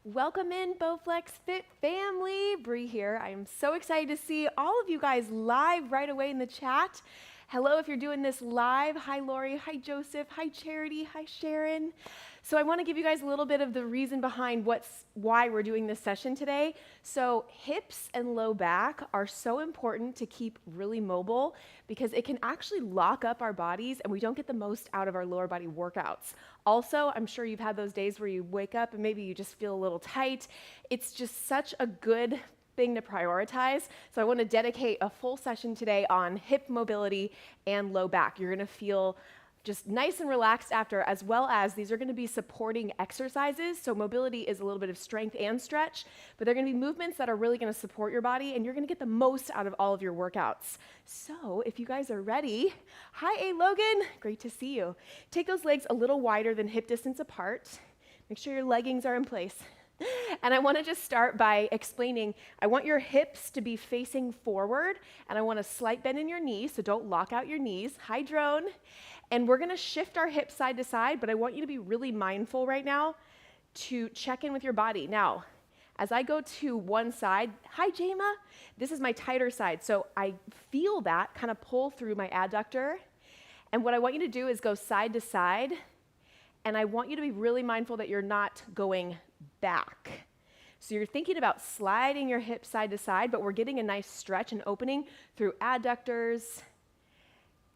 Welcome in, Bowflex Fit family. Bree here. I am so excited to see all of you guys live right away in the chat. Hello if you're doing this live. Hi, Lori. Hi, Joseph. Hi, Charity. Hi, Sharon. So I want to give you guys a little bit of the reason behind why we're doing this session today. So hips and low back are so important to keep really mobile because it can actually lock up our bodies and we don't get the most out of our lower body workouts. Also, I'm sure you've had those days where you wake up and maybe you just feel a little tight. It's just such a good thing to prioritize. So I want to dedicate a full session today on hip mobility and low back. You're going to feel just nice and relaxed after, as well as these are going to be supporting exercises. So mobility is a little bit of strength and stretch, but they're going to be movements that are really going to support your body and you're going to get the most out of all of your workouts. So if you guys are ready, hi, A. Logan, great to see you. Take those legs a little wider than hip distance apart. Make sure your leggings are in place. And I want to just start by explaining, I want your hips to be facing forward and I want a slight bend in your knees, so don't lock out your knees. Hi, drone. And we're going to shift our hips side to side, but I want you to be really mindful right now to check in with your body. Now, as I go to one side, hi, Jama, this is my tighter side, so I feel that kind of pull through my adductor. And what I want you to do is go side to side, and I want you to be really mindful that you're not going back. So you're thinking about sliding your hips side to side, but we're getting a nice stretch and opening through adductors.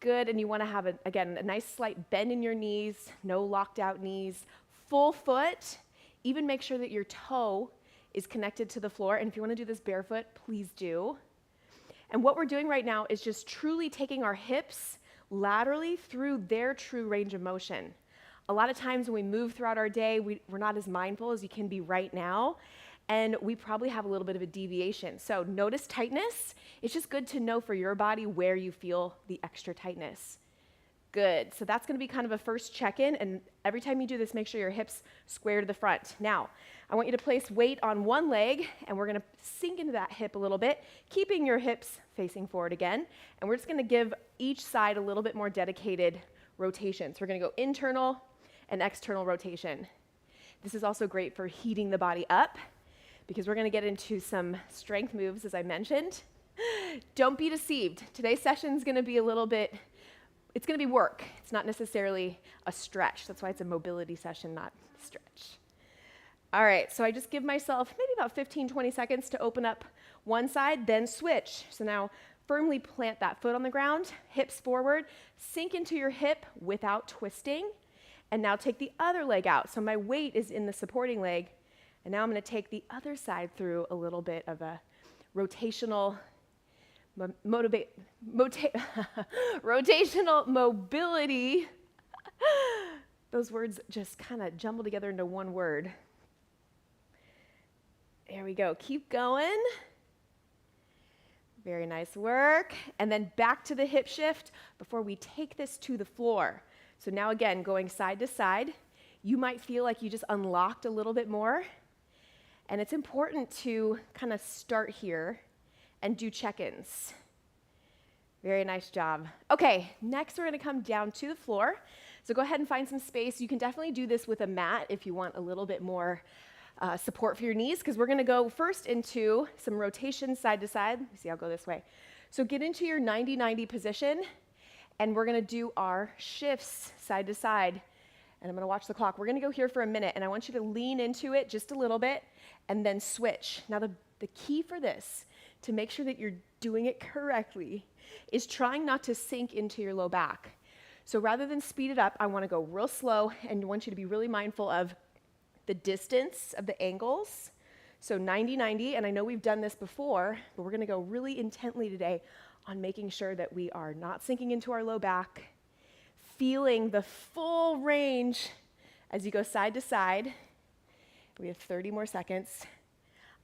Good, and you want to have, again, a nice slight bend in your knees, no locked out knees, full foot. Even make sure that your toe is connected to the floor, and if you want to do this barefoot, please do. And what we're doing right now is just truly taking our hips laterally through their true range of motion. A lot of times when we move throughout our day, we're not as mindful as you can be right now, and we probably have a little bit of a deviation. So notice tightness. It's just good to know for your body where you feel the extra tightness. Good. So that's going to be kind of a first check-in, and every time you do this, make sure your hips square to the front. Now, I want you to place weight on one leg, and we're going to sink into that hip a little bit, keeping your hips facing forward again, and we're just going to give each side a little bit more dedicated rotation. So we're going to go internal and external rotation. This is also great for heating the body up because we're going to get into some strength moves, as I mentioned. Don't be deceived. Today's session is going to be a little bit, it's going to be work. It's not necessarily a stretch. That's why it's a mobility session, not stretch. All right, so I just give myself maybe about 15, 20 seconds to open up one side, then switch. So now firmly plant that foot on the ground, hips forward, sink into your hip without twisting, and now take the other leg out. So my weight is in the supporting leg, and now I'm going to take the other side through a little bit of a rotational rotational mobility. Those words just kind of jumble together into one word. There we go. Keep going. Very nice work. And then back to the hip shift before we take this to the floor. So now again, going side to side, you might feel like you just unlocked a little bit more. And it's important to kind of start here and do check-ins. Very nice job. Okay, next we're going to come down to the floor. So go ahead and find some space. You can definitely do this with a mat if you want a little bit more support for your knees, because we're going to go first into some rotation side to side. Let me see, I'll go this way. So get into your 90-90 position, and we're going to do our shifts side to side. And I'm going to watch the clock. We're going to go here for a minute, and I want you to lean into it just a little bit and then switch. Now, the key for this, to make sure that you're doing it correctly, is trying not to sink into your low back. So rather than speed it up, I want to go real slow, and I want you to be really mindful of the distance of the angles. So 90-90, and I know we've done this before, but we're going to go really intently today on making sure that we are not sinking into our low back, feeling the full range as you go side to side. We have 30 more seconds.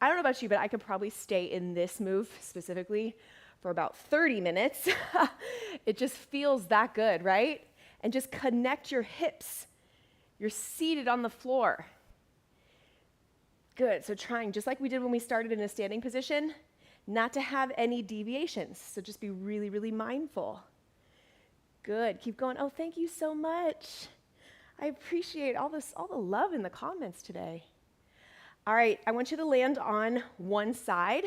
I don't know about you, but I could probably stay in this move specifically for about 30 minutes. It just feels that good, right? And just connect your hips. You're seated on the floor. Good, so trying, just like we did when we started in a standing position, not to have any deviations. So just be really, really mindful. Good, keep going. Oh, thank you so much. I appreciate all the love in the comments today. All right, I want you to land on one side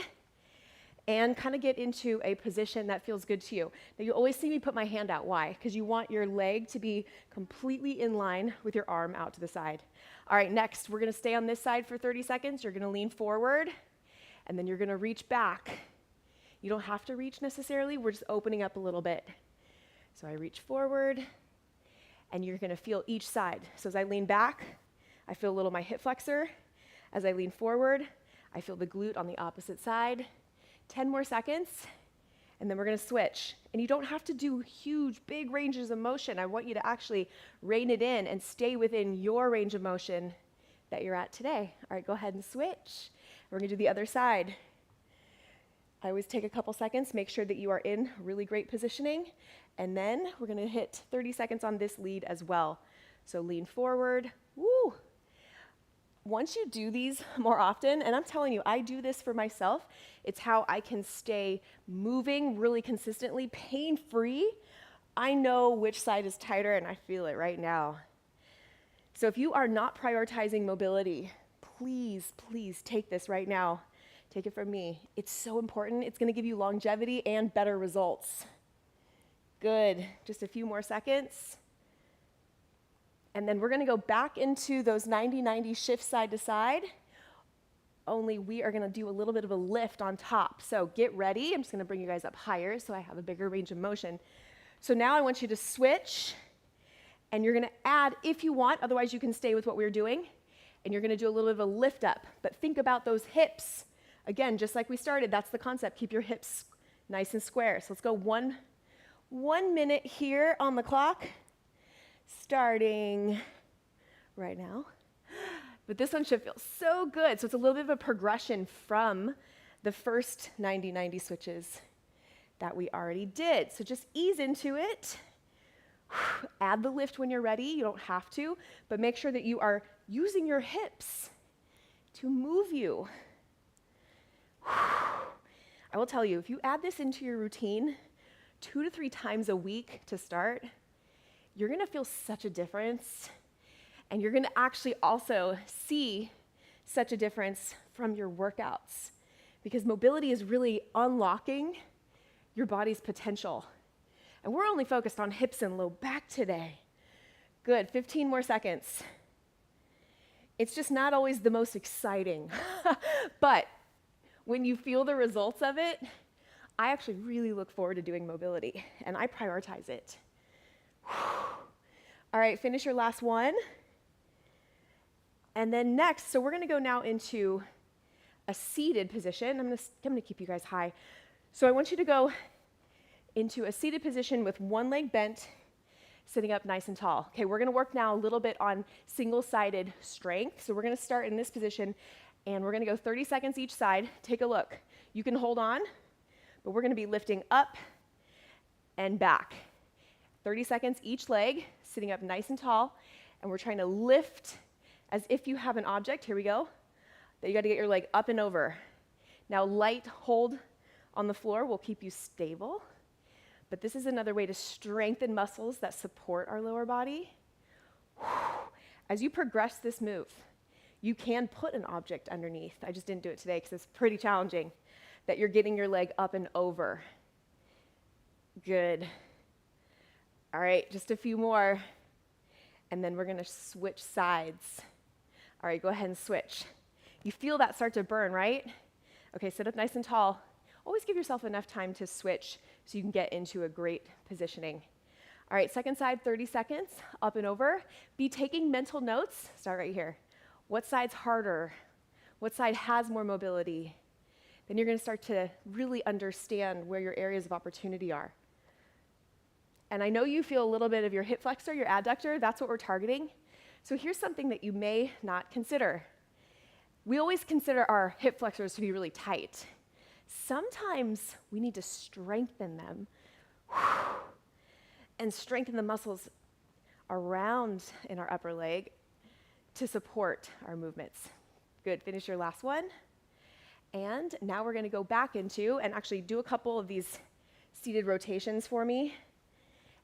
and kind of get into a position that feels good to you. Now, you always see me put my hand out. Why? Because you want your leg to be completely in line with your arm out to the side. All right, next, we're going to stay on this side for 30 seconds. You're going to lean forward, and then you're going to reach back. You don't have to reach necessarily. We're just opening up a little bit. So I reach forward, and you're going to feel each side. So as I lean back, I feel a little my hip flexor. As I lean forward, I feel the glute on the opposite side. 10 more seconds, and then we're going to switch. And you don't have to do huge, big ranges of motion. I want you to actually rein it in and stay within your range of motion that you're at today. All right, go ahead and switch. We're going to do the other side. I always take a couple seconds, make sure that you are in really great positioning, and then we're going to hit 30 seconds on this lead as well. So lean forward. Woo! Once you do these more often, and I'm telling you, I do this for myself, it's how I can stay moving really consistently, pain-free. I know which side is tighter, and I feel it right now. So if you are not prioritizing mobility, please, please take this right now. Take it from me. It's so important. It's going to give you longevity and better results. Good. Just a few more seconds. And then we're going to go back into those 90-90 shifts side to side, only we are going to do a little bit of a lift on top. So get ready. I'm just going to bring you guys up higher so I have a bigger range of motion. So now I want you to switch, and you're going to add if you want, otherwise you can stay with what we were doing, and you're going to do a little bit of a lift up. But think about those hips. Again, just like we started, that's the concept. Keep your hips nice and square. So let's go one minute here on the clock. Starting right now. But this one should feel so good. So it's a little bit of a progression from the first 90-90 switches that we already did. So just ease into it. Add the lift when you're ready. You don't have to, but make sure that you are using your hips to move you. I will tell you, if you add this into your routine 2 to 3 times a week to start, you're going to feel such a difference, and you're going to actually also see such a difference from your workouts, because mobility is really unlocking your body's potential. And we're only focused on hips and low back today. Good, 15 more seconds. It's just not always the most exciting, but when you feel the results of it, I actually really look forward to doing mobility, and I prioritize it. All right, finish your last one. And then next, so we're going to go now into a seated position. I'm going to keep you guys high. So I want you to go into a seated position with one leg bent, sitting up nice and tall. Okay, we're going to work now a little bit on single-sided strength. So we're going to start in this position, and we're going to go 30 seconds each side. Take a look. You can hold on, but we're going to be lifting up and back. 30 seconds each leg, sitting up nice and tall, and we're trying to lift as if you have an object. Here we go. Then you got to get your leg up and over. Now, light hold on the floor will keep you stable, but this is another way to strengthen muscles that support our lower body. As you progress this move, you can put an object underneath. I just didn't do it today because it's pretty challenging, that you're getting your leg up and over. Good. All right, just a few more, and then we're going to switch sides. All right, go ahead and switch. You feel that start to burn, right? Okay, sit up nice and tall. Always give yourself enough time to switch so you can get into a great positioning. All right, second side, 30 seconds, up and over. Be taking mental notes. Start right here. What side's harder? What side has more mobility? Then you're going to start to really understand where your areas of opportunity are. And I know you feel a little bit of your hip flexor, your adductor. That's what we're targeting. So here's something that you may not consider. We always consider our hip flexors to be really tight. Sometimes we need to strengthen them and strengthen the muscles around in our upper leg to support our movements. Good, finish your last one. And now we're going to go back into and actually do a couple of these seated rotations for me.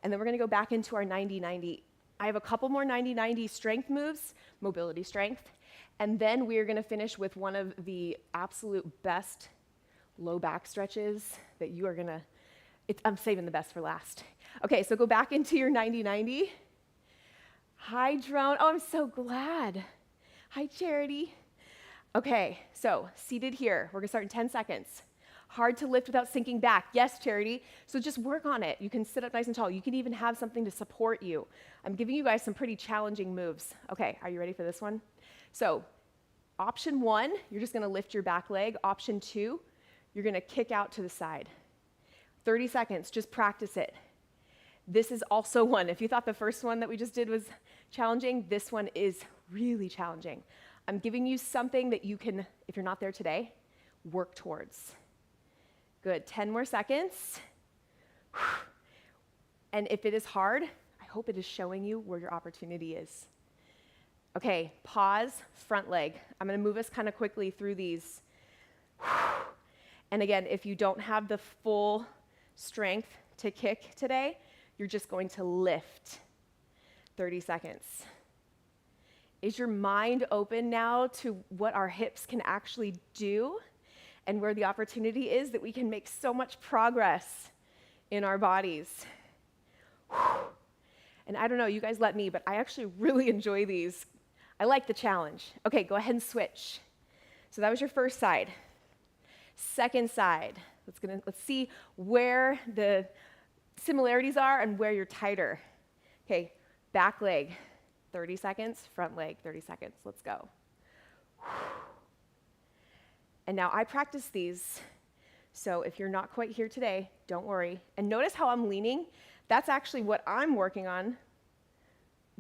And then we're going to go back into our 90-90. I have a couple more 90-90 strength moves, mobility strength, And then we are gonna finish with one of the absolute best low back stretches that you are gonna, I'm saving the best for last. Okay, so go back into your 90-90. Hi, Drone. Oh, I'm so glad. Hi, Charity. Okay, so seated here. We're gonna start in 10 seconds. Hard to lift without sinking back. Yes, Charity. So just work on it. You can sit up nice and tall. You can even have something to support you. I'm giving you guys some pretty challenging moves. Okay, are you ready for this one? So option 1, you're just gonna lift your back leg. Option 2, you're gonna kick out to the side. 30 seconds, just practice it. This is also one. If you thought the first one that we just did was challenging, this one is really challenging. I'm giving you something that you can, if you're not there today, work towards. Good, 10 more seconds. And if it is hard, I hope it is showing you where your opportunity is. Okay, pause, front leg. I'm gonna move us kind of quickly through these. And again, if you don't have the full strength to kick today, you're just going to lift. 30 seconds. Is your mind open now to what our hips can actually do and where the opportunity is that we can make so much progress in our bodies? And I don't know, you guys let me, but I actually really enjoy these. I like the challenge. Okay, go ahead and switch. So that was your first side. Second side. Let's see where the similarities are and where you're tighter. Okay, back leg, 30 seconds, front leg, 30 seconds. Let's go. And now I practice these, so if you're not quite here today, don't worry. And notice how I'm leaning. That's actually what I'm working on,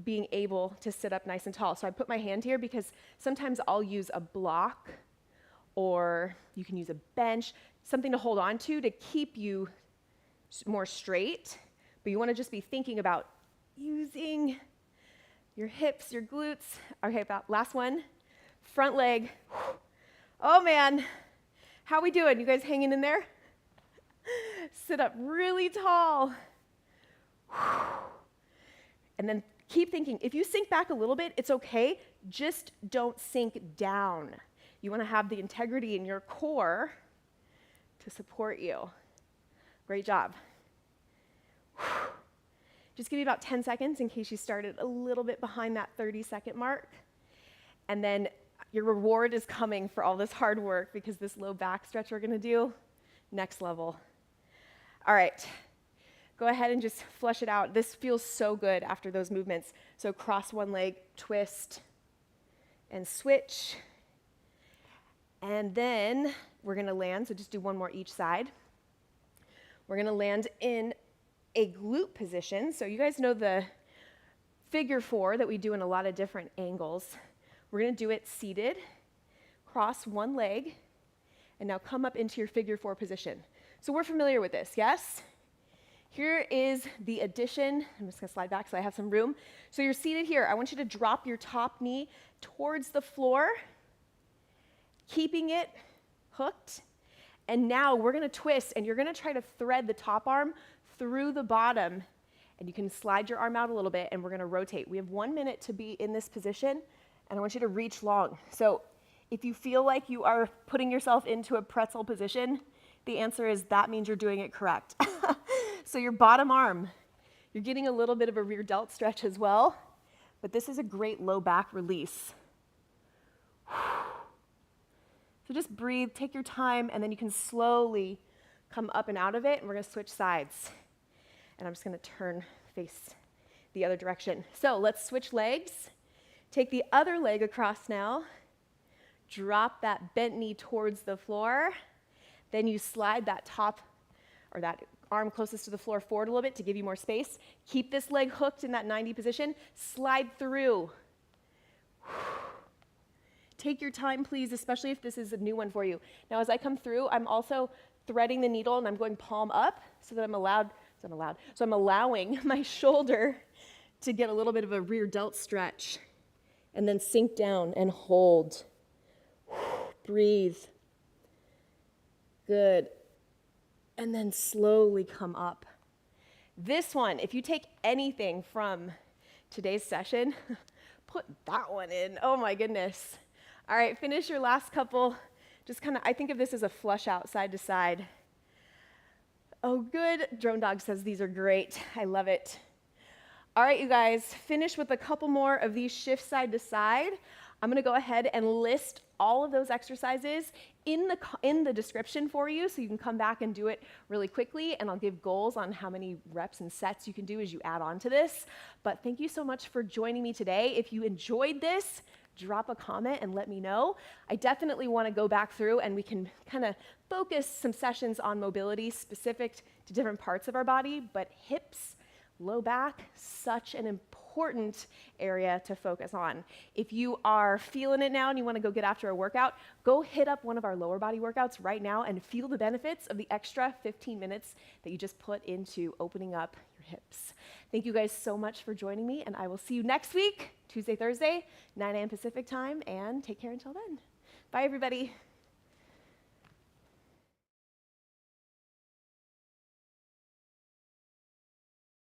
being able to sit up nice and tall. So I put my hand here because sometimes I'll use a block, or you can use a bench, something to hold on to keep you more straight, but you want to just be thinking about using your hips, your glutes. Okay, last one. Front leg. Oh man, how we doing? You guys hanging in there? Sit up really tall. And then keep thinking. If you sink back a little bit, it's okay. Just don't sink down. You want to have the integrity in your core to support you. Great job. Just give me about 10 seconds in case you started a little bit behind that 30-second mark. And then your reward is coming for all this hard work, because this low back stretch we're gonna do, next level. All right, go ahead and just flush it out. This feels so good after those movements. So cross one leg, twist, and switch. And then we're gonna land, so just do one more each side. We're gonna land in a glute position. So you guys know the figure 4 that we do in a lot of different angles. We're gonna do it seated, cross one leg, and now come up into your figure 4 position. So we're familiar with this, yes? Here is the addition. I'm just gonna slide back so I have some room. So you're seated here. I want you to drop your top knee towards the floor, keeping it hooked. And now we're gonna twist, and you're gonna try to thread the top arm through the bottom, and you can slide your arm out a little bit, and we're gonna rotate. We have 1 minute to be in this position, and I want you to reach long. So if you feel like you are putting yourself into a pretzel position, the answer is that means you're doing it correct. So your bottom arm, you're getting a little bit of a rear delt stretch as well, but this is a great low back release. So just breathe, take your time, and then you can slowly come up and out of it, and we're gonna switch sides. And I'm just gonna turn face the other direction. So let's switch legs. Take the other leg across now. Drop that bent knee towards the floor. Then you slide that top, or that arm closest to the floor forward a little bit to give you more space. Keep this leg hooked in that 90 position. Slide through. Take your time, please, especially if this is a new one for you. Now, as I come through, I'm also threading the needle, and I'm going palm up so that I'm allowing my shoulder to get a little bit of a rear delt stretch, and then sink down and hold. Breathe. Good. And then slowly come up. This one, if you take anything from today's session, put that one in. Oh my goodness. All right, finish your last couple. Just kind of, I think of this as a flush out side to side. Oh, good. Drone Dog says these are great. I love it. All right, you guys, finish with a couple more of these shifts side to side. I'm gonna go ahead and list all of those exercises in the description for you, so you can come back and do it really quickly, and I'll give goals on how many reps and sets you can do as you add on to this. But thank you so much for joining me today. If you enjoyed this, drop a comment and let me know. I definitely want to go back through and we can kind of focus some sessions on mobility specific to different parts of our body, but hips, low back, such an important area to focus on. If you are feeling it now and you want to go get after a workout, go hit up one of our lower body workouts right now and feel the benefits of the extra 15 minutes that you just put into opening up your hips. Thank you guys so much for joining me, and I will see you next week, Tuesday, Thursday, 9 a.m. Pacific time, and take care until then. Bye, everybody.